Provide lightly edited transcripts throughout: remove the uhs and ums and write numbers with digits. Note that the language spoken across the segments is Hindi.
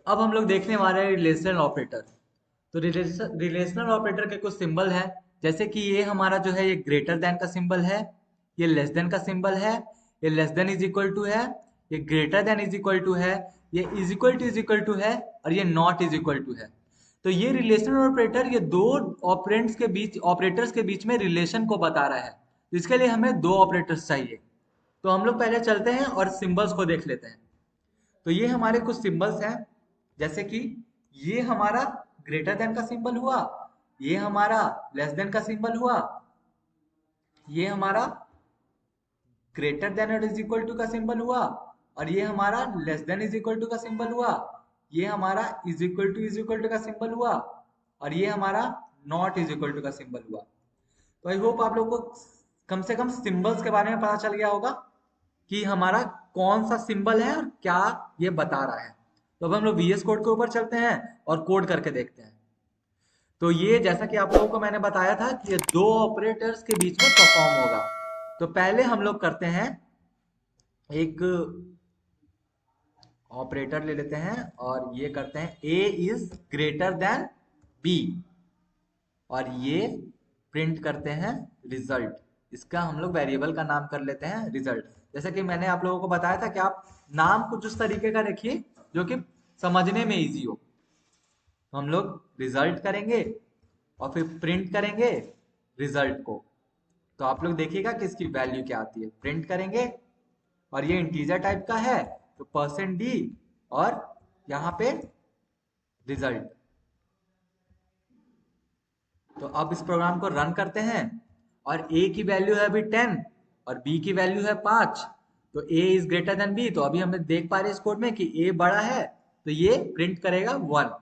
अब हम लोग देखने वाले हैं रिलेशनल ऑपरेटर। तो रिलेशनल ऑपरेटर के कुछ सिंबल है, जैसे कि ये हमारा जो है ये ग्रेटर देन का सिंबल है, ये लेस देन का सिंबल है, ये less than is equal to है, ये greater than is equal to है, ये इज इक्वल टू है, और ये नॉट इज इक्वल टू है। तो ये रिलेशनल ऑपरेटर ये दो ऑपरेंड्स के बीच ऑपरेटर्स के बीच में रिलेशन को बता रहा है। तो इसके लिए हमें दो ऑपरेटर्स चाहिए। तो हम लोग पहले चलते हैं और सिंबल्स को देख लेते हैं। तो ये हमारे कुछ सिंबल्स हैं, जैसे कि ये हमारा ग्रेटर देन का सिंबल हुआ, ये हमारा लेस देन का सिंबल हुआ, ये हमारा ग्रेटर देन और इज इक्वल टू का सिंबल हुआ, और ये हमारा less than is equal to का सिंबल हुआ, ये हमारा इज इक्वल टू का सिंबल हुआ, और ये हमारा नॉट इज इक्वल टू का सिंबल हुआ। तो आई होप आप लोगों को कम से कम सिंबल्स के बारे में पता चल गया होगा कि हमारा कौन सा सिंबल है और क्या ये बता रहा है। तो अब हम लोग वीएस कोड के ऊपर चलते हैं और कोड करके देखते हैं। तो ये जैसा कि आप लोगों को मैंने बताया था कि ये दो ऑपरेटर्स के बीच में परफॉर्म होगा। तो पहले हम लोग करते हैं एक ऑपरेटर ले लेते हैं और ये करते हैं ए इज ग्रेटर देन बी, और ये प्रिंट करते हैं रिजल्ट। इसका हम लोग वेरिएबल का नाम कर लेते हैं रिजल्ट। जैसे कि मैंने आप लोगों को बताया था कि आप नाम कुछ उस तरीके का रखिए जो कि समझने में इजी हो। तो हम लोग रिजल्ट करेंगे और फिर प्रिंट करेंगे रिजल्ट को। तो आप लोग देखिएगा कि इसकी वैल्यू क्या आती है। प्रिंट करेंगे और ये इंटीजर टाइप का है, तो %d और यहाँ पे रिजल्ट। तो अब इस प्रोग्राम को रन करते हैं, और a की वैल्यू है अभी 10 और b की वैल्यू है 5। तो a is greater than b, तो अभी हम देख पा रहे हैं इस कोड में कि a बड़ा है, तो ये प्रिंट करेगा 1।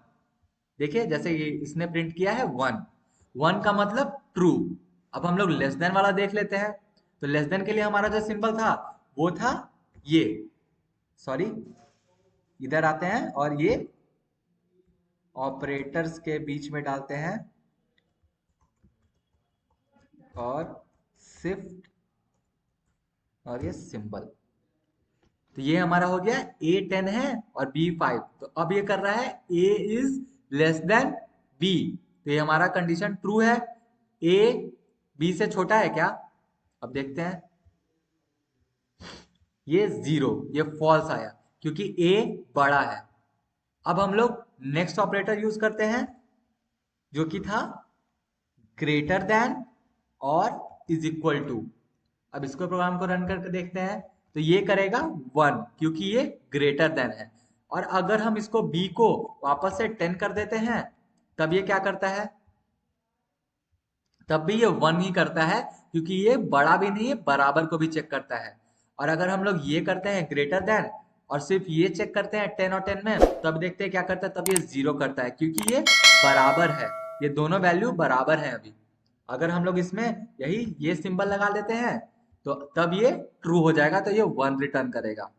देखिए जैसे ये इसने प्रिंट किया है 1। 1 का मतलब ट्रू। अब हम लोग लेस देन वाला देख लेते हैं। तो लेस देन के लिए हमारा जो सिंबल था वो था ये, सॉरी, इधर आते हैं और ये ऑपरेटर्स के बीच में डालते हैं और शिफ्ट और ये सिंबल। तो ये हमारा हो गया ए 10 है और बी 5। तो अब ये कर रहा है ए इज लेस देन बी, तो ये हमारा कंडीशन ट्रू है। ए बी से छोटा है क्या? अब देखते हैं। ये जीरो, ये फॉल्स आया क्योंकि ए बड़ा है। अब हम लोग नेक्स्ट ऑपरेटर यूज करते हैं जो कि था ग्रेटर देन और इज इक्वल टू। अब इसको प्रोग्राम को रन करके देखते हैं। तो ये करेगा 1 क्योंकि ये ग्रेटर देन है। और अगर हम इसको b को वापस से 10 कर देते हैं, तब ये क्या करता है? तब भी ये 1 ही करता है क्योंकि ये बड़ा भी नहीं है, बराबर को भी चेक करता है। और अगर हम लोग ये करते हैं ग्रेटर देन और सिर्फ ये चेक करते हैं 10 और 10 में, तब देखते हैं क्या करता है। तब ये 0 करता है क्योंकि ये बराबर है। ये दोनों वैल्यू बराबर है अभी। अगर हम लोग इसमें यही ये सिंबल लगा लेते हैं तो तब ये ट्रू हो जाएगा, तो ये 1 रिटर्न करेगा।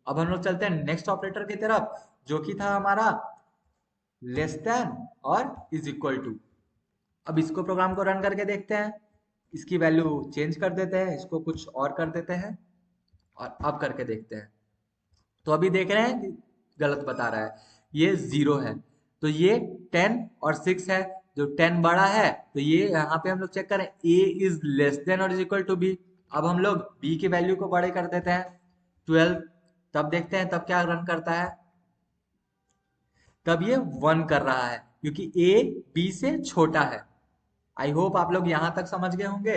अब हम लोग चलते हैं नेक्स्ट ऑपरेटर की तरफ जो कि था हमारा लेस देन और इज इक्वल टू। अब इसको प्रोग्राम को रन करके देखते हैं। इसकी वैल्यू चेंज कर देते हैं, इसको कुछ और कर देते हैं और अब करके देखते हैं। तो अभी देख रहे हैं कि गलत बता रहा है, ये 0 है। तो ये 10 और 6 है, जो 10 बड़ा है, तो ये यहाँ पे हम लोग चेक करें a इज लेस देन और इज इक्वल टू b। अब हम लोग b की वैल्यू को बड़े कर देते हैं 12। तब देखते हैं तब क्या रन करता है। तब ये 1 कर रहा है क्योंकि a b से छोटा है। आई होप आप लोग यहाँ तक समझ गए होंगे।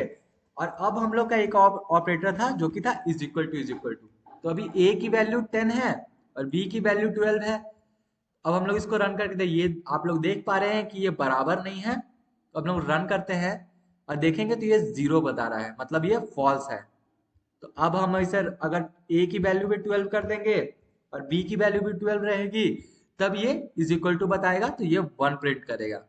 और अब हम लोग का एक ऑपरेटर था जो कि था is equal to is equal to. तो अभी a की वैल्यू 10 है और b की वैल्यू 12 है। अब हम लोग इसको रन करके ये आप लोग देख पा रहे हैं कि ये बराबर नहीं है। तो हम लोग रन करते हैं और देखेंगे तो ये 0 बता रहा है, मतलब ये फॉल्स है। तो अब हम इसे अगर a की वैल्यू भी 12 कर देंगे और b की वैल्यू भी 12 रहेगी, तब ये इज इक्वल टू बताएगा, तो ये 1 प्रिंट करेगा।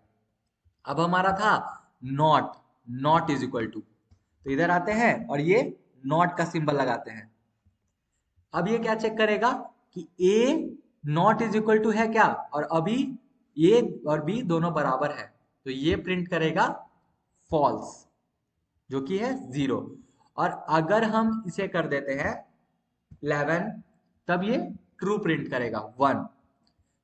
अब हमारा था not, not is equal to. तो इधर आते हैं और ये नॉट का सिंबल लगाते हैं। अब ये क्या चेक करेगा कि a not is equal to है क्या, और अभी a और b दोनों बराबर है, तो ये प्रिंट करेगा फॉल्स, जो कि है 0। और अगर हम इसे कर देते हैं 11, तब ये ट्रू प्रिंट करेगा 1।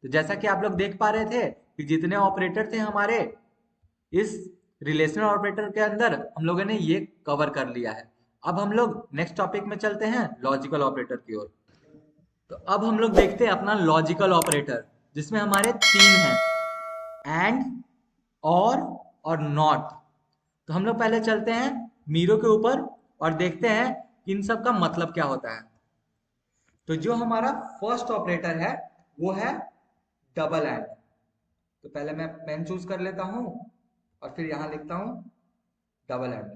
तो जैसा कि आप लोग देख पा रहे थे कि जितने ऑपरेटर थे हमारे इस रिलेशनल ऑपरेटर के अंदर, हम लोगों ने ये कवर कर लिया है। अब हम लोग नेक्स्ट टॉपिक में चलते हैं, लॉजिकल ऑपरेटर की ओर। तो अब हम लोग देखते हैं अपना लॉजिकल ऑपरेटर, जिसमें हमारे तीन हैं, एंड, और नॉट। तो हम लोग पहले चलते हैं मीरो के ऊपर और देखते हैं कि इन सब का मतलब क्या होता है। तो जो हमारा फर्स्ट ऑपरेटर है वो है डबल एंड। तो पहले मैं पेन चूज कर लेता हूं और फिर यहां लिखता हूं डबल एंड।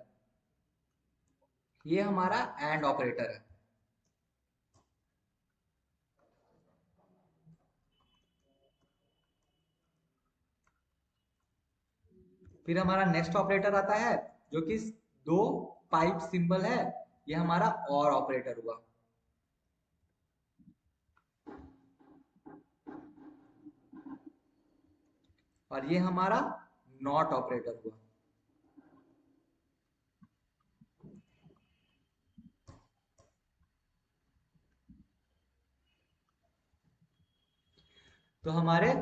ये हमारा एंड ऑपरेटर है। फिर हमारा नेक्स्ट ऑपरेटर आता है जो कि दो पाइप सिंबल है, ये हमारा और ऑपरेटर हुआ। और ये हमारा नॉट ऑपरेटर हुआ। तो हमारे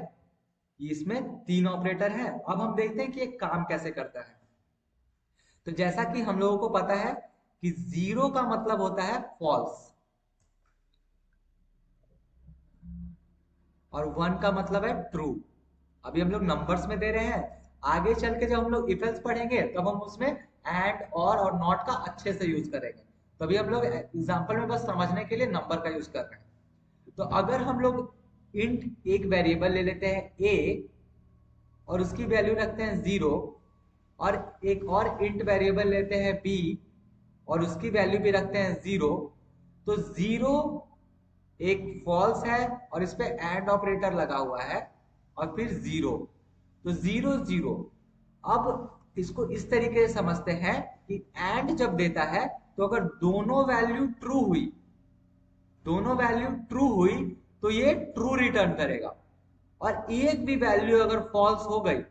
इसमें तीन ऑपरेटर हैं। अब हम देखते हैं कि ये काम कैसे करता है। तो जैसा कि हम लोगों को पता है कि जीरो का मतलब होता है फॉल्स और वन का मतलब है ट्रू। अभी हम लोग नंबर्स में दे रहे हैं, आगे चल के जब हम लोग इफ एल्स पढ़ेंगे तब हम उसमें एंड और नॉट का अच्छे से यूज करेंगे। तो अभी हम लोग एग्जांपल में बस समझने के लिए नंबर का यूज कर रहे हैं। तो अगर हम लोग इंट एक वेरिएबल ले लेते हैं ए और उसकी वैल्यू रखते हैं 0, और एक और इंट वेरिएबल लेते हैं बी और उसकी वैल्यू भी रखते हैं 0, तो 0 एक फॉल्स है और इस पे एंड ऑपरेटर लगा हुआ है और फिर 0, तो 0 0। अब इसको इस तरीके से समझते हैं कि एंड जब देता है तो अगर दोनों वैल्यू ट्रू हुई तो ये ट्रू रिटर्न करेगा, और एक भी वैल्यू अगर फॉल्स हो गई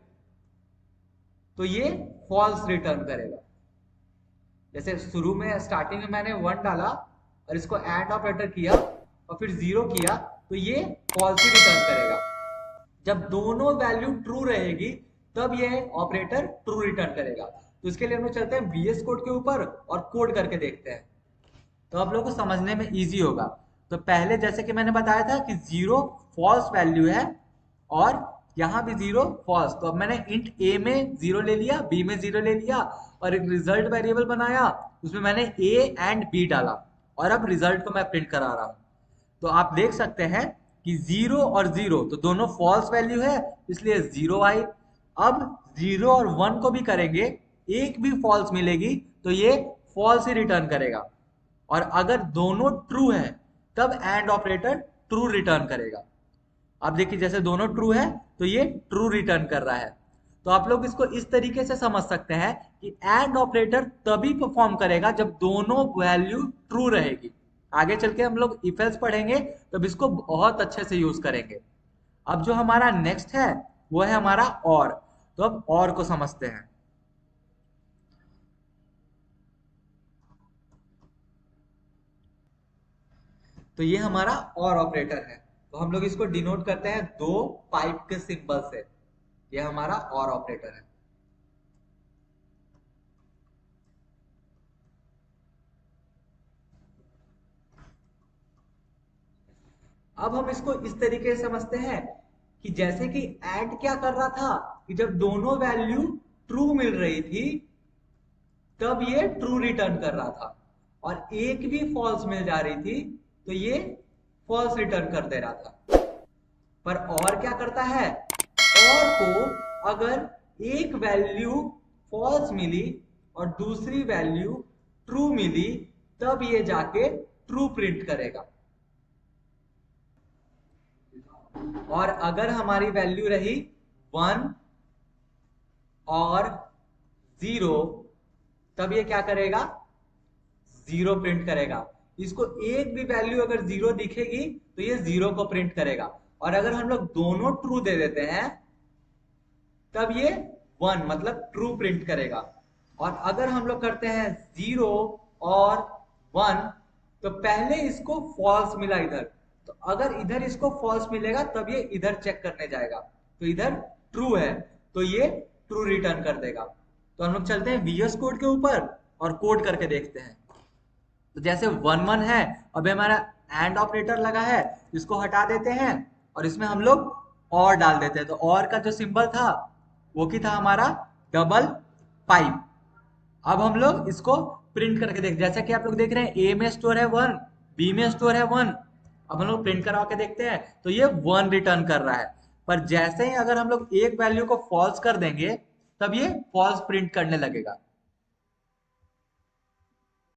तो ये फॉल्स रिटर्न करेगा। जैसे शुरू में स्टार्टिंग में मैंने 1 डाला और इसको एंड ऑपरेटर किया और फिर 0 किया, तो ये फॉल्स ही रिटर्न करेगा। जब दोनों वैल्यू ट्रू रहेगी तब ये ऑपरेटर ट्रू रिटर्न करेगा। तो इसके लिए हम लोग चलते हैं VS कोड के ऊपर और कोड करके देखते हैं, तो आप लोगों को समझने में इजी होगा। तो पहले जैसे कि मैंने बताया था कि 0 फॉल्स वैल्यू है और यहाँ भी 0 फॉल्स, तो अब मैंने इंट a में 0 ले लिया, b में 0 ले लिया और एक रिजल्ट वेरिएबल बनाया, उसमें मैंने a एंड b डाला और अब रिजल्ट को मैं प्रिंट करा रहा हूँ। तो आप देख सकते हैं कि 0 और 0 तो दोनों फॉल्स वैल्यू है, इसलिए 0 आई। अब 0 और 1 को भी करेंगे, एक भी फॉल्स मिलेगी तो ये फॉल्स ही रिटर्न करेगा, और अगर दोनों ट्रू है तब एंड ऑपरेटर ट्रू रिटर्न करेगा। अब देखिए जैसे दोनों ट्रू है तो ये ट्रू रिटर्न कर रहा है। तो आप लोग इसको इस तरीके से समझ सकते हैं कि एंड ऑपरेटर तभी परफॉर्म करेगा जब दोनों वैल्यू ट्रू रहेगी। आगे चल के हम लोग इफ एल्स पढ़ेंगे तब इसको बहुत अच्छे से यूज करेंगे। अब जो हमारा नेक्स्ट है वो है हमारा और। तो अब और को समझते हैं। तो ये हमारा और ऑपरेटर है, तो हम लोग इसको डिनोट करते हैं दो पाइप के सिंबल से। ये हमारा और ऑपरेटर है। अब हम इसको इस तरीके से समझते हैं कि जैसे कि ऐड क्या कर रहा था कि जब दोनों वैल्यू ट्रू मिल रही थी तब ये ट्रू रिटर्न कर रहा था, और एक भी फॉल्स मिल जा रही थी तो ये फॉल्स रिटर्न कर दे रहा था। पर और क्या करता है, और को अगर एक वैल्यू फॉल्स मिली और दूसरी वैल्यू ट्रू मिली तब ये जाके ट्रू प्रिंट करेगा, और अगर हमारी वैल्यू रही 1 और 0 तब ये क्या करेगा, 0 प्रिंट करेगा। इसको एक भी वैल्यू अगर 0 दिखेगी तो ये 0 को प्रिंट करेगा, और अगर हम लोग दोनों ट्रू दे देते हैं तब ये 1 मतलब ट्रू प्रिंट करेगा। और अगर हम लोग करते हैं 0 और 1 तो पहले इसको फॉल्स मिला इधर, तो अगर इधर इसको फॉल्स मिलेगा तब ये इधर चेक करने जाएगा, तो इधर ट्रू है तो ये ट्रू रिटर्न कर देगा। तो हम लोग चलते हैं वीएस कोड के ऊपर और कोड करके देखते हैं। तो जैसे 1 1 है, अभी हमारा एंड ऑपरेटर लगा है, इसको हटा देते हैं और इसमें हम लोग और डाल देते हैं। तो और का जो सिंबल था वो की था हमारा डबल पाइप। अब हम लोग इसको प्रिंट करके देख, जैसा कि आप लोग देख रहे हैं ए में स्टोर है 1, बी में स्टोर है 1। अब हम लोग प्रिंट करवा के देखते हैं तो ये 1 रिटर्न कर रहा है। पर जैसे ही अगर हम लोग एक वैल्यू को फॉल्स कर देंगे तब ये फॉल्स प्रिंट करने लगेगा।